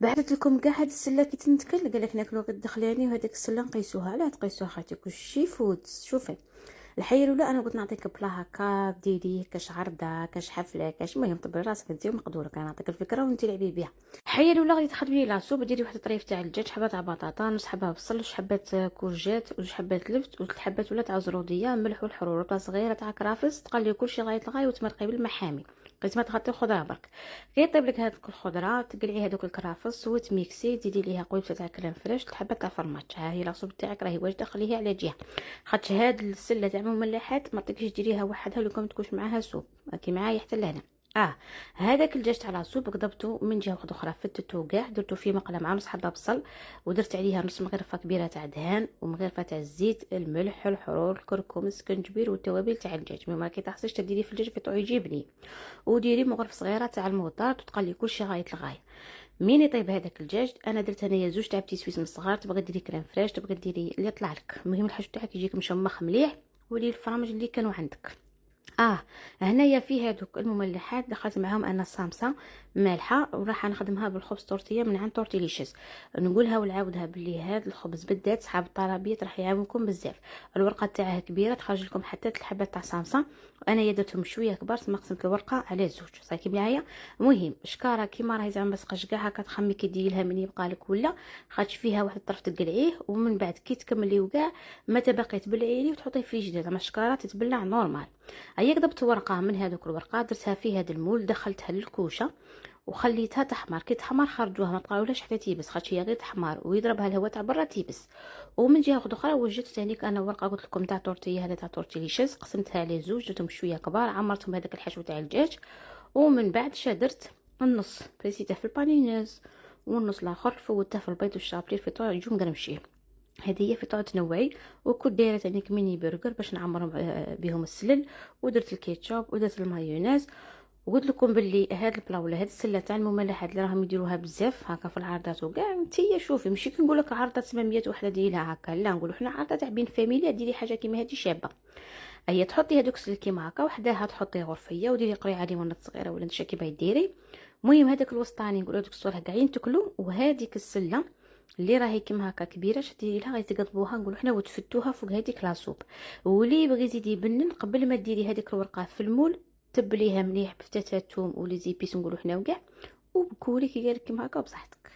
بعثت لكم كاع هاد السله كي تنتكل قال لك ناكلو غير الدخلاني وهذيك السله نقيسوها. علاه تقيسوها خاطر كلشي فود. شوفي الحقيقه الاولى انا قلت نعطيك بلا هكا ديري كاش عرضه كاش حفله كاش المهم طبري راسك انت ومقدورك. انا نعطيك الفكره وانت لعبي بها. الحقيقه الاولى غادي تخدمي لاصوب ديري واحد الطريف تاع الدجاج، حبه تاع بطاطا، نص حبه بصل، جوج حبات كورجيت، وجوج حبات لفت، وثلاث حبات ولا تاع زروديه، ملح والحرور، ربطه صغيره تاع كرافس، تقلي كلشي لغايه الغايه وتمرقي بالماء حامي. قيت ما تغطي الخضره برك. كي طيب لك هذوك الخضره تقلعي هذوك الكرافس وتميكسي، ديري ليها قويبه تاع كريم فريش، الحبه تاع فرماج. ها هي لاصوب تاعك راهي واجده، خليها على جهه. خاطر هاد السله تاع مملحات ما تقدريش ديريها وحدها لو كان تكونش معاها سوب. راكي معايا حتى لهنا. هذاك الدجاج تاع لاصوب قضبته من جهه واحده اخرى، فتته كاع، درتو فيه مقله مع نص حبه بصل، ودرت عليها نص مغرفه كبيره تاع دهان ومغرفه تاع الزيت، الملح، الحرور، الكركم، السكنجبير والتوابل تاع الدجاج. المهم راكي تحسيش تديري في الدجاج في طعو يجيبني. وديري مغرفه صغيره تاع الموطار وتقلي كلشي غايه الغايه. مين يطيب هذاك الدجاج انا درت انايا زوج تاع بتي سويس من الصغار. تبغي ديري كريم فريش تبغي ديري اللي يطلع لك. المهم الحاج تاعك يجيك مشمخ مليح ولي الفرامج اللي كانوا عندك. هنايا فيه هذوك المملحات دخلت معاهم انا صامصه مالحه وراح نخدمها بالخبز تورتيه من عند تورتيليشيس. نقولها ونعاودها باللي هذا الخبز بالذات صحاب الطلبيات راح يعاونكم بزاف. الورقه تاعها كبيره تخرج لكم حتى 3 حبات تاع صامصه، وانا درتهم شويه كبار تما قسمت الورقه على زوج. صايكي معايا. المهم شكاره كيما راهي زعما بس كاع هكا تخمي كي ديري لها من يبقى لك ولا خاطش فيها واحد الطرف تقلعيه ومن بعد كي تكملي وكاع ما تبقي تبلعيه وتحطيه في الفريجيدير. زعما الشكاره تتبلع نورمال. هيا قضبت ورقه من هذوك الورقه درتها في هذا المول، دخلتها للكوشه وخليتها تحمر. كي تحمر خرجوها ما تقراولهاش حتى تيبس خاطر هي غير تحمر ويضربها الهواء تاع برا تيبس. ومن جهه اخرى وجدت ثانيك انا ورقه قلت لكم تاع تورتيه هذا تاع تورتيليشيس، قسمتها على زوج درتهم شويه كبار عمرتهم هذاك الحشو تاع الدجاج. ومن بعد شدرت النص بريسيته في البانينيز والنص الاخر فوتته في البيض والشابري في طاوله يجوا مقرمشين. هذه هي في طاوله تنوعي. وكنت دايره تانيك ميني برجر باش نعمرهم بهم السلل، ودرت الكيتشوب ودرت المايونيز. وقلت لكم باللي هاد البلا ولا هاد السله تاع المملحات اللي راهم يديروها بزاف هكا في العرضات وكاع نتيا شوفي ماشي كنقول لك عرضه 800 وحده ديريها هكا، لا نقولوا حنا عرضه تاع بين فاميليا ديري حاجه كيما هادي شابه. هي تحطي هذوك السلل كيما هكا وحداها تحطي غرفيه وديري قريعه ليمونات صغيره ولا نشا كي باغي ديري. المهم هذاك الوسطاني نقولوا هذوك الصوره كاعين تاكلوا، وهذيك السله اللي راهي كيما هكا كبيره شديري لها غادي تقطبوها نقولوا حنا وتفتوها فوق هذيك لاصوب. واللي بغى يزيد يبنن قبل ما ديري هذيك الورقه في المول تبليها مليح بفتات الثوم ولي زيبيس نقولوا حنا وكاع وكولي كي قالك كيما هكا بصحتك.